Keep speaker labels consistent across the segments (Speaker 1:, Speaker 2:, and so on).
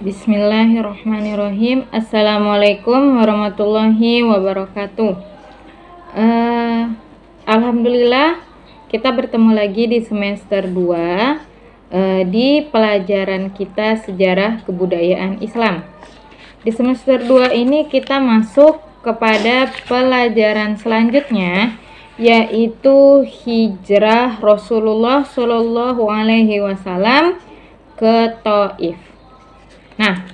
Speaker 1: Bismillahirrahmanirrahim. Assalamualaikum warahmatullahi wabarakatuh. Alhamdulillah kita bertemu lagi di semester 2 di pelajaran kita sejarah kebudayaan Islam. Di semester 2 ini kita masuk kepada pelajaran selanjutnya, yaitu hijrah Rasulullah Shallallahu Alaihi Wasallam ke Thaif. Nah,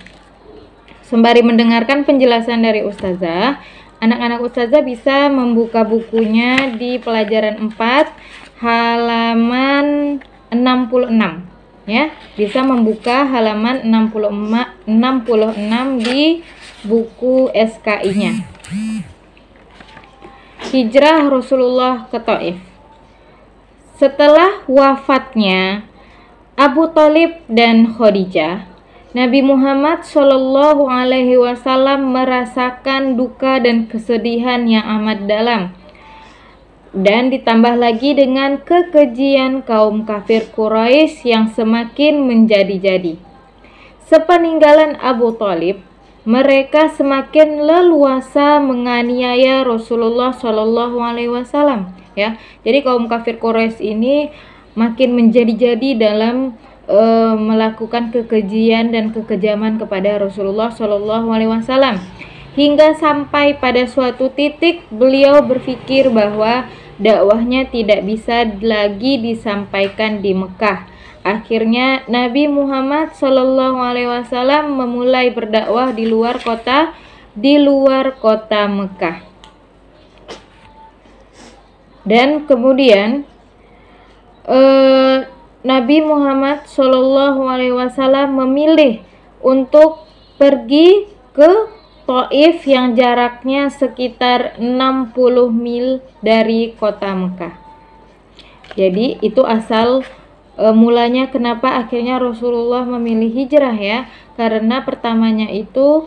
Speaker 1: sembari mendengarkan penjelasan dari Ustazah, anak-anak Ustazah bisa membuka bukunya di pelajaran 4 halaman 66 ya. Bisa membuka halaman 66 di buku SKI-nya. Hijrah Rasulullah ke Thaif. Setelah wafatnya Abu Thalib dan Khadijah, Nabi Muhammad Shallallahu Alaihi Wasallam merasakan duka dan kesedihan yang amat dalam, dan ditambah lagi dengan kekejian kaum kafir Quraisy yang semakin menjadi-jadi. Sepeninggalan Abu Thalib, mereka semakin leluasa menganiaya Rasulullah Shallallahu Alaihi Wasallam. Ya, jadi kaum kafir Quraisy ini makin menjadi-jadi dalam melakukan kekejian dan kekejaman kepada Rasulullah Shallallahu Alaihi Wasallam, hingga sampai pada suatu titik beliau berpikir bahwa dakwahnya tidak bisa lagi disampaikan di Mekah. Akhirnya Nabi Muhammad Shallallahu Alaihi Wasallam memulai berdakwah di luar kota Mekah. Dan kemudian Nabi Muhammad Shallallahu Alaihi Wasallam memilih untuk pergi ke Thaif yang jaraknya sekitar 60 mil dari kota Mekah. Jadi itu asal mulanya kenapa akhirnya Rasulullah memilih hijrah ya. Karena pertamanya itu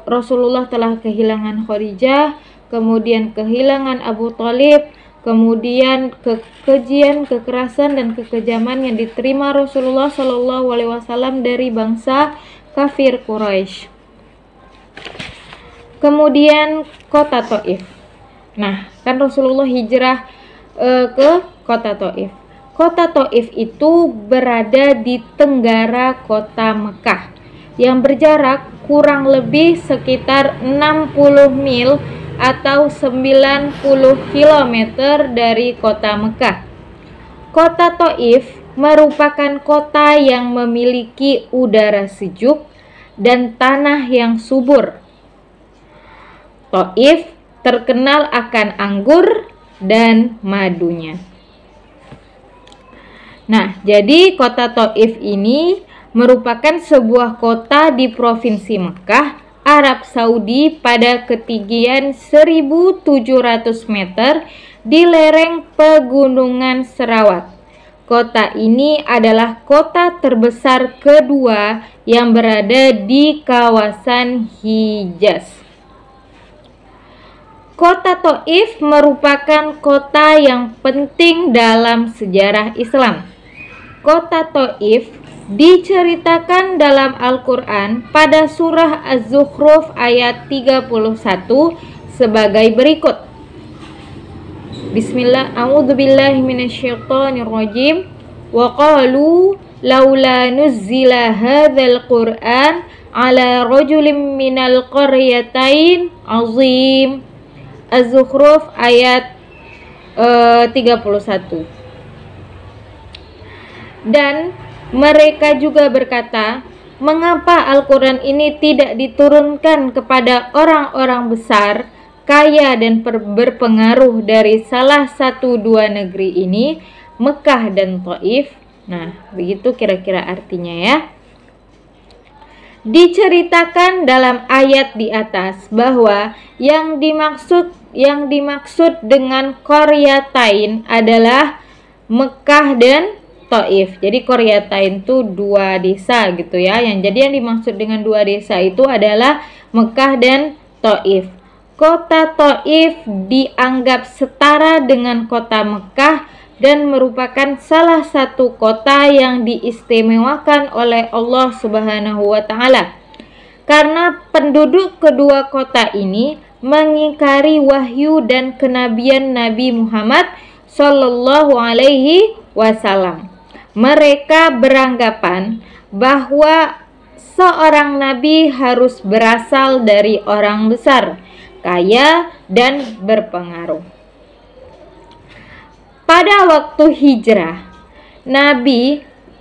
Speaker 1: Rasulullah telah kehilangan Khadijah, kemudian kehilangan Abu Thalib, kemudian kekejian, kekerasan dan kekejaman yang diterima Rasulullah Shallallahu Alaihi Wasallam dari bangsa kafir Quraisy. Kemudian kota Thaif. Nah, kan Rasulullah hijrah ke kota Thaif. Kota Thaif itu berada di tenggara kota Mekah yang berjarak kurang lebih sekitar 60 mil atau 90 km dari kota Mekah. Kota Thaif merupakan kota yang memiliki udara sejuk dan tanah yang subur. Thaif terkenal akan anggur dan madunya. Nah, jadi kota Thaif ini merupakan sebuah kota di Provinsi Mekah, Arab Saudi pada ketinggian 1.700 meter di lereng Pegunungan Serawat. Kota ini adalah kota terbesar kedua yang berada di kawasan Hijaz. Kota Thaif merupakan kota yang penting dalam sejarah Islam. Kota Thaif diceritakan dalam Al-Quran pada surah Az-Zukhruf ayat 31 sebagai berikut. Bismillah, a'udzubillahi minasyaitonirrajim. Wa qalu laula nuzzila hadzal Qur'an ala rajulin minal qaryatain azim. Az-Zukhruf ayat 31. Dan mereka juga berkata, mengapa Al-Quran ini tidak diturunkan kepada orang-orang besar, kaya dan berpengaruh dari salah satu dua negeri ini, Mekah dan Thaif? Nah, begitu kira-kira artinya ya. Diceritakan dalam ayat di atas bahwa yang dimaksud dengan Qaryatain adalah Mekah dan Thaif. Jadi Qaryatain itu dua desa gitu ya. Yang dimaksud dengan dua desa itu adalah Mekah dan Thaif. Kota Thaif dianggap setara dengan kota Mekah dan merupakan salah satu kota yang diistimewakan oleh Allah Subhanahu wa taala. Karena penduduk kedua kota ini mengingkari wahyu dan kenabian Nabi Muhammad Sallallahu Alaihi Wasallam. Mereka beranggapan bahwa seorang nabi harus berasal dari orang besar, kaya, dan berpengaruh. Pada waktu hijrah,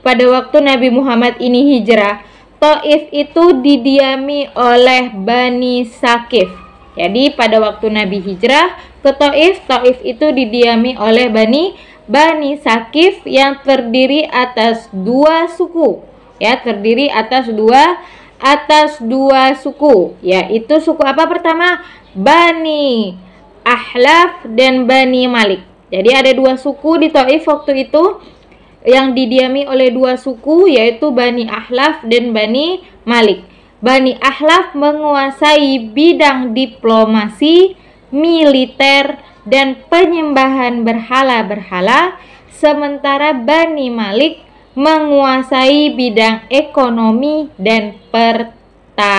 Speaker 1: pada waktu Nabi Muhammad ini hijrah, Taif itu didiami oleh Bani Sakif. Jadi pada waktu Nabi hijrah ke Taif, Taif itu didiami oleh Bani Sakif yang terdiri atas dua suku. Ya, terdiri atas dua suku, yaitu suku apa pertama? Bani Ahlaf dan Bani Malik. Jadi ada dua suku di Taif waktu itu yang didiami oleh dua suku, yaitu Bani Ahlaf dan Bani Malik. Bani Ahlaf menguasai bidang diplomasi, militer, dan penyembahan berhala-berhala, sementara Bani Malik menguasai bidang ekonomi dan pertanahan.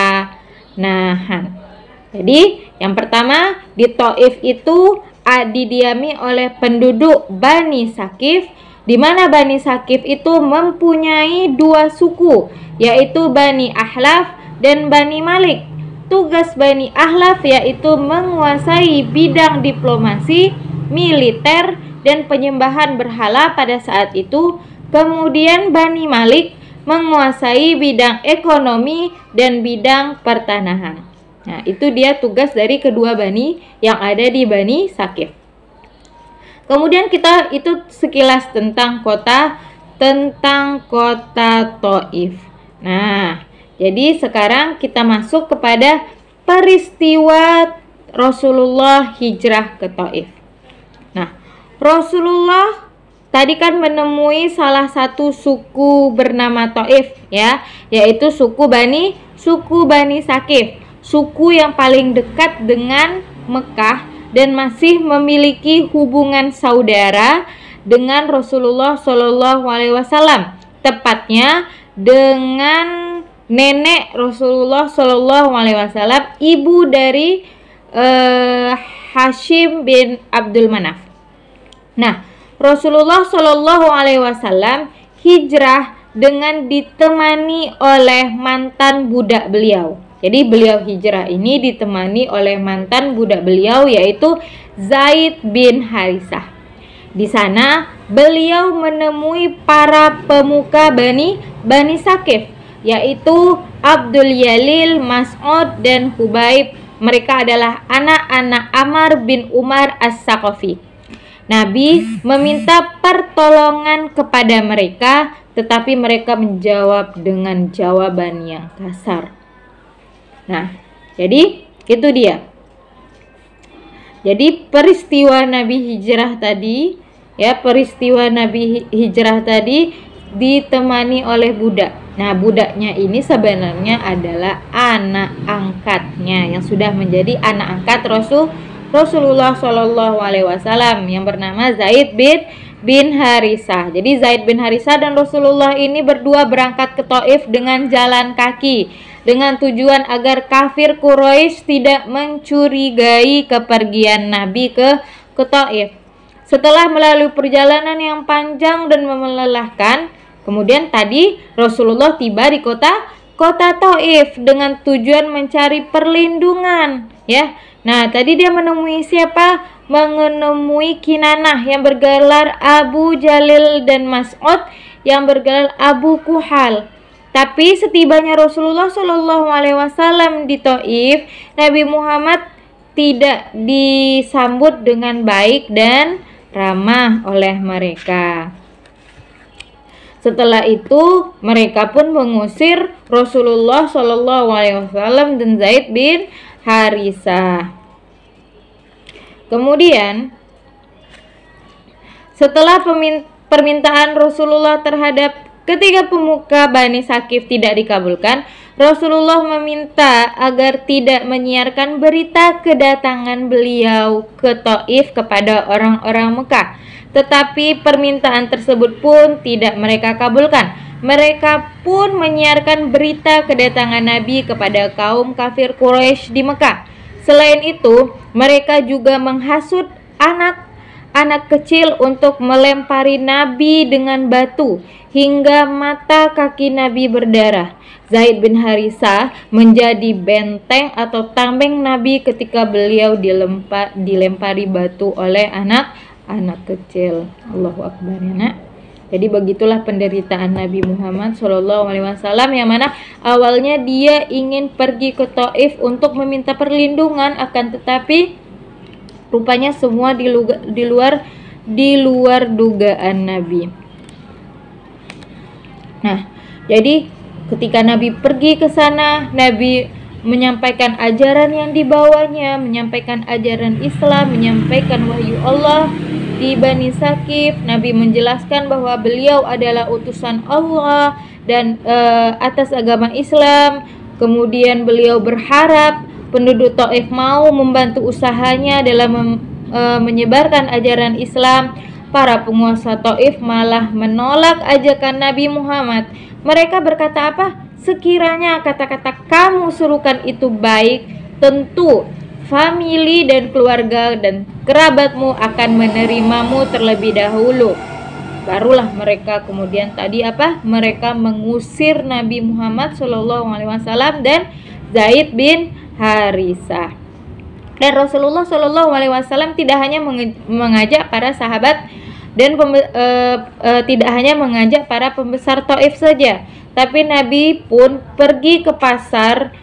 Speaker 1: Jadi yang pertama di Taif itu didiami oleh penduduk Bani Sakif, di mana Bani Sakif itu mempunyai dua suku, yaitu Bani Ahlaf dan Bani Malik. Tugas Bani Ahlaf yaitu menguasai bidang diplomasi, militer, dan penyembahan berhala pada saat itu. Kemudian Bani Malik menguasai bidang ekonomi dan bidang pertanahan. Nah, itu dia tugas dari kedua bani yang ada di Bani Sakif. Kemudian kita itu sekilas tentang kota Taif. Nah, jadi sekarang kita masuk kepada peristiwa Rasulullah hijrah ke Taif. Nah, Rasulullah tadi kan menemui salah satu suku bernama Taif, ya, yaitu suku Bani Sakif, suku yang paling dekat dengan Mekah dan masih memiliki hubungan saudara dengan Rasulullah Shallallahu Alaihi Wasallam, tepatnya dengan nenek Rasulullah Shallallahu Alaihi Wasallam, ibu dari Hashim bin Abdul Manaf. Nah, Rasulullah Shallallahu Alaihi Wasallam hijrah dengan ditemani oleh mantan budak beliau. Jadi beliau hijrah ini ditemani oleh mantan budak beliau, yaitu Zaid bin Harisah. Di sana beliau menemui para pemuka Bani Sakif, yaitu Abdul Yalil, Mas'ud, dan Hubaib. Mereka adalah anak-anak Amr bin Umar As-Saqafi. Nabi meminta pertolongan kepada mereka, tetapi mereka menjawab dengan jawaban yang kasar. Nah, jadi itu dia. Jadi peristiwa Nabi hijrah tadi, ditemani oleh budak. Nah, budaknya ini sebenarnya adalah anak angkatnya yang sudah menjadi anak angkat Rasulullah Shallallahu Alaihi Wasallam yang bernama Zaid bin Harisah. Jadi Zaid bin Harisah dan Rasulullah ini berdua berangkat ke Taif dengan jalan kaki, dengan tujuan agar kafir Quraisy tidak mencurigai kepergian Nabi ke Taif. Setelah melalui perjalanan yang panjang dan melelahkan, kemudian tadi Rasulullah tiba di kota Taif dengan tujuan mencari perlindungan, ya. Nah, tadi dia menemui siapa? Menemui Kinanah yang bergelar Abu Jalil dan Mas'ud yang bergelar Abu Kuhal. Tapi setibanya Rasulullah Shallallahu Alaihi Wasallam di Taif, Nabi Muhammad tidak disambut dengan baik dan ramah oleh mereka. Setelah itu mereka pun mengusir Rasulullah Shallallahu Alaihi Wasallam dan Zaid bin Harisah. Kemudian setelah permintaan Rasulullah terhadap ketiga pemuka Bani Sakif tidak dikabulkan, Rasulullah meminta agar tidak menyiarkan berita kedatangan beliau ke Taif kepada orang-orang Mekah, Tetapi permintaan tersebut pun tidak mereka kabulkan. Mereka pun menyiarkan berita kedatangan Nabi kepada kaum kafir Quraisy di Mekah. Selain itu, mereka juga menghasut anak kecil untuk melempari Nabi dengan batu hingga mata kaki Nabi berdarah. Zaid bin Harisah menjadi benteng atau tameng Nabi ketika beliau dilempari batu oleh anak kecil. Allahu Akbar ya nak. Jadi begitulah penderitaan Nabi Muhammad SAW, yang mana awalnya dia ingin pergi ke Taif untuk meminta perlindungan, akan tetapi rupanya semua di luar dugaan Nabi. Nah, jadi ketika Nabi pergi ke sana, Nabi menyampaikan ajaran yang dibawanya, menyampaikan ajaran Islam, menyampaikan wahyu Allah di Bani Saqif. Nabi menjelaskan bahwa beliau adalah utusan Allah dan atas agama Islam. Kemudian beliau berharap penduduk Taif mau membantu usahanya dalam menyebarkan ajaran Islam. Para penguasa Taif malah menolak ajakan Nabi Muhammad. Mereka berkata apa? Sekiranya kata-kata kamu suruhkan itu baik, tentu famili dan keluarga dan kerabatmu akan menerimamu terlebih dahulu. Barulah mereka kemudian mereka mengusir Nabi Muhammad SAW dan Zaid bin Harisah. Dan Rasulullah SAW tidak hanya mengajak para sahabat dan tidak hanya mengajak para pembesar Taif saja, tapi Nabi pun pergi ke pasar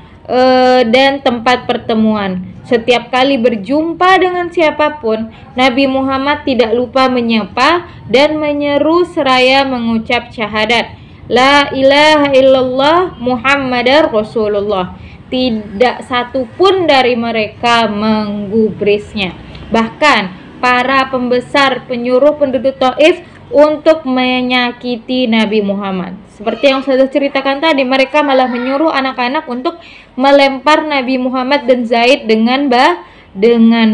Speaker 1: dan tempat pertemuan. Setiap kali berjumpa dengan siapapun, Nabi Muhammad tidak lupa menyapa dan menyeru seraya mengucap syahadat, La ilaha illallah Muhammadar Rasulullah. Tidak satu pun dari mereka menggubrisnya. Bahkan para pembesar penyuruh penduduk Taif untuk menyakiti Nabi Muhammad. Seperti yang saya ceritakan tadi, mereka malah menyuruh anak-anak untuk melempar Nabi Muhammad dan Zaid dengan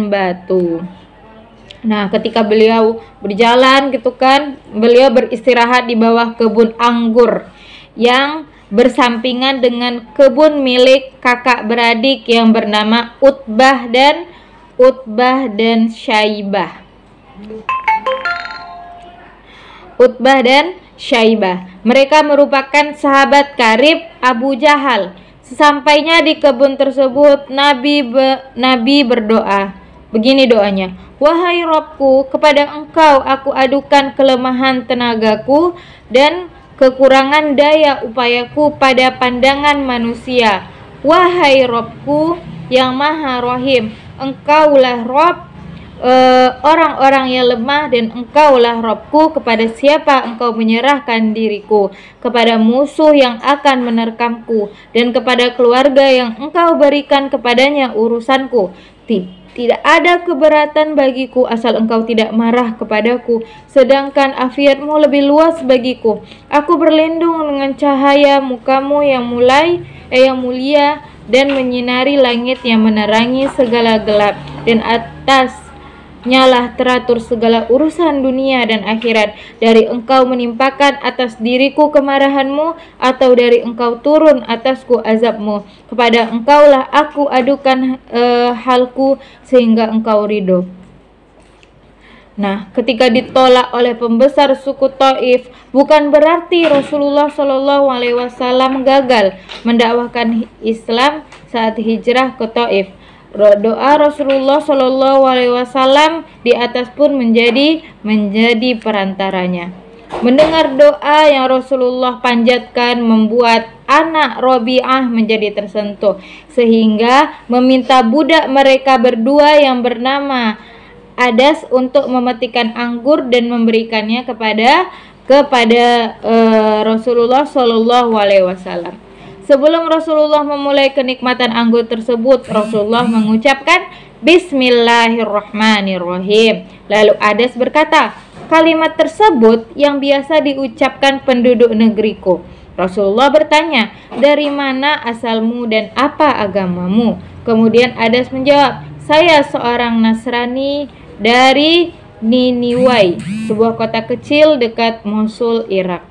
Speaker 1: batu. Nah, ketika beliau berjalan gitu kan, beliau beristirahat di bawah kebun anggur yang bersampingan dengan kebun milik kakak beradik yang bernama Utbah dan Syaibah. Utbah dan Syaibah. Mereka merupakan sahabat karib Abu Jahal. Sesampainya di kebun tersebut, Nabi berdoa. Begini doanya, Wahai Rabbku, kepada Engkau aku adukan kelemahan tenagaku dan kekurangan daya upayaku pada pandangan manusia. Wahai Rabbku yang Maha Rahim, Engkaulah Rabb orang-orang yang lemah, dan Engkaulah Rabbku, kepada siapa Engkau menyerahkan diriku, kepada musuh yang akan menerkamku, dan kepada keluarga yang Engkau berikan kepadanya urusanku. Tidak ada keberatan bagiku asal Engkau tidak marah kepadaku, sedangkan afiatmu lebih luas bagiku. Aku berlindung dengan cahaya mukamu yang mulia dan menyinari langit yang menerangi segala gelap, dan atasnyalah teratur segala urusan dunia dan akhirat. Dari Engkau menimpakan atas diriku kemarahanmu, atau dari Engkau turun atasku azabmu. Kepada Engkaulah aku adukan halku sehingga Engkau ridho. Nah, ketika ditolak oleh pembesar suku Taif, bukan berarti Rasulullah SAW gagal mendakwahkan Islam saat hijrah ke Taif. Doa Rasulullah SAW di atas pun menjadi perantaranya. Mendengar doa yang Rasulullah panjatkan membuat anak Rabi'ah menjadi tersentuh, sehingga meminta budak mereka berdua yang bernama Adas untuk memetikkan anggur dan memberikannya kepada Rasulullah SAW. Sebelum Rasulullah memulai kenikmatan anggur tersebut, Rasulullah mengucapkan Bismillahirrahmanirrahim. Lalu Adas berkata, kalimat tersebut yang biasa diucapkan penduduk negeriku. Rasulullah bertanya, dari mana asalmu dan apa agamamu? Kemudian Adas menjawab, saya seorang Nasrani dari Niniwai, sebuah kota kecil dekat Mosul, Irak.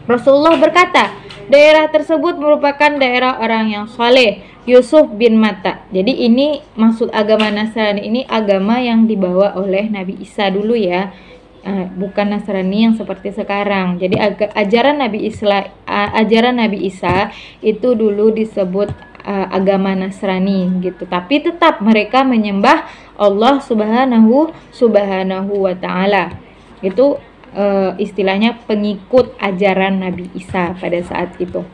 Speaker 1: Rasulullah berkata, daerah tersebut merupakan daerah orang yang saleh, Yusuf bin Matta. Jadi ini maksud agama Nasrani ini agama yang dibawa oleh Nabi Isa dulu ya. Bukan Nasrani yang seperti sekarang. Jadi ajaran Nabi Isa itu dulu disebut agama Nasrani gitu. Tapi tetap mereka menyembah Allah Subhanahu wa taala. Itu istilahnya pengikut ajaran Nabi Isa pada saat itu.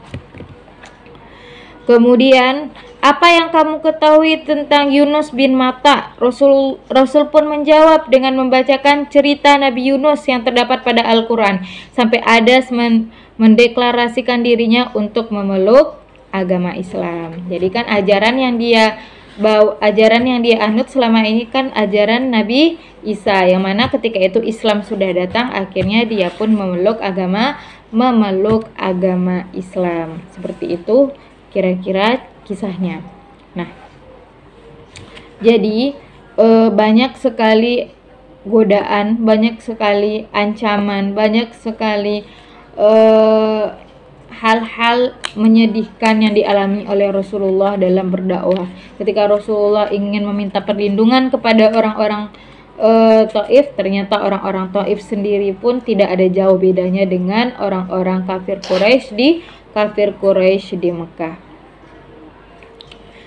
Speaker 1: Kemudian, apa yang kamu ketahui tentang Yunus bin Matta? Rasul pun menjawab dengan membacakan cerita Nabi Yunus yang terdapat pada Al-Quran, sampai ada mendeklarasikan dirinya untuk memeluk agama Islam. Jadi kan ajaran yang dia anut selama ini kan ajaran Nabi Isa, yang mana ketika itu Islam sudah datang, akhirnya dia pun memeluk agama Islam. Seperti itu kira-kira kisahnya. Nah, jadi banyak sekali godaan, banyak sekali ancaman, banyak sekali hal-hal menyedihkan yang dialami oleh Rasulullah dalam berdakwah. Ketika Rasulullah ingin meminta perlindungan kepada orang-orang Taif, ternyata orang-orang Taif sendiri pun tidak ada jauh bedanya dengan orang-orang kafir Quraisy di Mekah.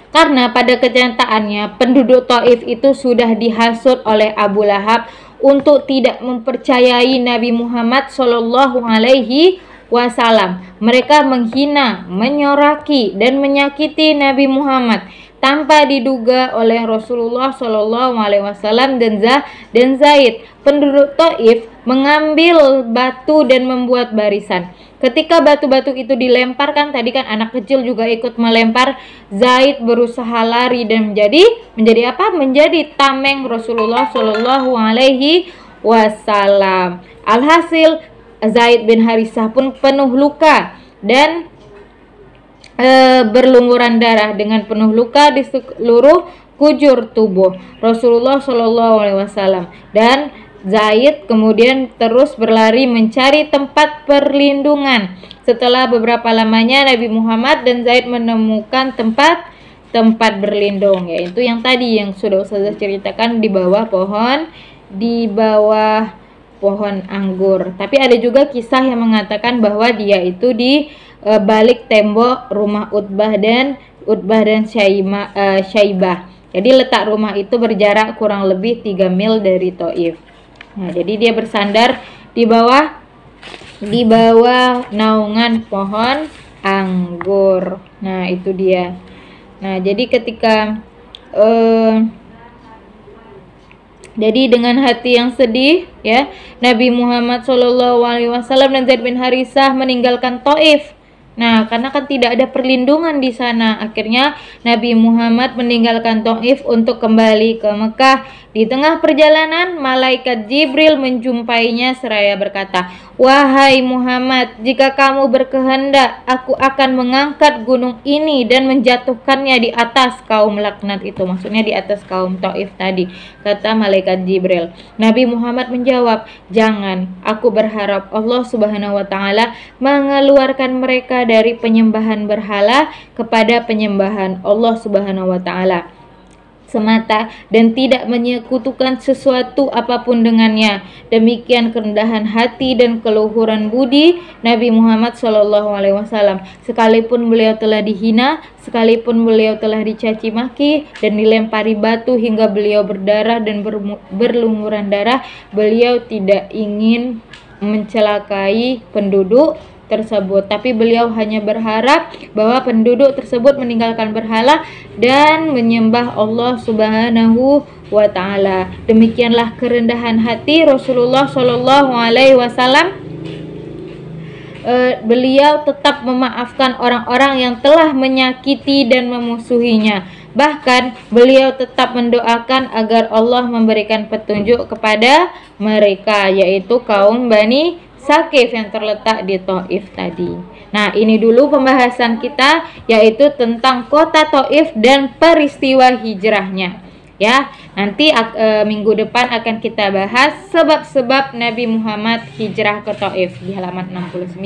Speaker 1: Karena pada kenyataannya penduduk Taif itu sudah dihasut oleh Abu Lahab untuk tidak mempercayai Nabi Muhammad Shallallahu Alaihi Wasallam. Mereka menghina, menyoraki, dan menyakiti Nabi Muhammad tanpa diduga oleh Rasulullah Shallallahu Alaihi Wasallam dan Zaid. Penduduk Taif mengambil batu dan membuat barisan. Ketika batu-batu itu dilemparkan, tadi kan anak kecil juga ikut melempar. Zaid berusaha lari dan menjadi apa? Menjadi tameng Rasulullah Shallallahu Alaihi Wasallam. Alhasil Zaid bin Harisah pun penuh luka dan berlumuran darah dengan penuh luka di seluruh kujur tubuh Rasulullah Shallallahu Alaihi Wasallam. Dan Zaid kemudian terus berlari mencari tempat perlindungan. Setelah beberapa lamanya Nabi Muhammad dan Zaid menemukan tempat berlindung, yaitu yang tadi yang sudah Ustazah ceritakan, di bawah pohon anggur. Tapi ada juga kisah yang mengatakan bahwa dia itu di balik tembok rumah Utbah dan Syaibah. Jadi letak rumah itu berjarak kurang lebih 3 mil dari Taif. Nah, jadi dia bersandar di bawah naungan pohon anggur. Nah, itu dia. Nah, jadi ketika jadi dengan hati yang sedih ya, Nabi Muhammad SAW dan Zaid bin Harisah meninggalkan Taif. Nah, karena kan tidak ada perlindungan di sana, akhirnya Nabi Muhammad meninggalkan Taif untuk kembali ke Mekah. Di tengah perjalanan, malaikat Jibril menjumpainya seraya berkata, "Wahai Muhammad, jika kamu berkehendak, aku akan mengangkat gunung ini dan menjatuhkannya di atas kaum laknat itu." Maksudnya di atas kaum Taif tadi, kata malaikat Jibril. Nabi Muhammad menjawab, "Jangan, aku berharap Allah Subhanahu wa taala mengeluarkan mereka dari penyembahan berhala kepada penyembahan Allah Subhanahu wa taala semata dan tidak menyekutukan sesuatu apapun dengannya." Demikian kerendahan hati dan keluhuran budi Nabi Muhammad SAW. Sekalipun beliau telah dihina, sekalipun beliau telah dicaci maki dan dilempari batu hingga beliau berdarah dan berlumuran darah, beliau tidak ingin mencelakai penduduk tersebut, tapi beliau hanya berharap bahwa penduduk tersebut meninggalkan berhala dan menyembah Allah Subhanahu wa taala. Demikianlah kerendahan hati Rasulullah Shallallahu Alaihi Wasallam. Beliau tetap memaafkan orang-orang yang telah menyakiti dan memusuhinya. Bahkan beliau tetap mendoakan agar Allah memberikan petunjuk kepada mereka, yaitu kaum Bani Saqif yang terletak di Taif tadi. Nah, ini dulu pembahasan kita, yaitu tentang kota Taif dan peristiwa hijrahnya. ya. Nanti minggu depan akan kita bahas sebab-sebab Nabi Muhammad hijrah ke Taif di halaman 69.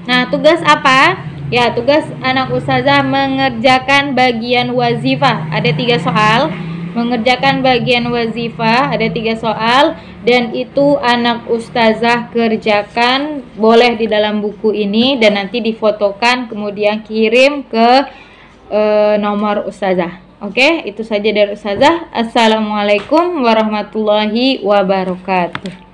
Speaker 1: Nah, tugas apa? Ya, tugas anak ustazah mengerjakan bagian wazifah. Ada 3 soal. Mengerjakan bagian wazifah ada 3 soal, dan itu anak ustazah kerjakan, boleh di dalam buku ini, dan nanti difotokan kemudian kirim ke nomor ustazah. Oke, itu saja dari ustazah. Assalamualaikum warahmatullahi wabarakatuh.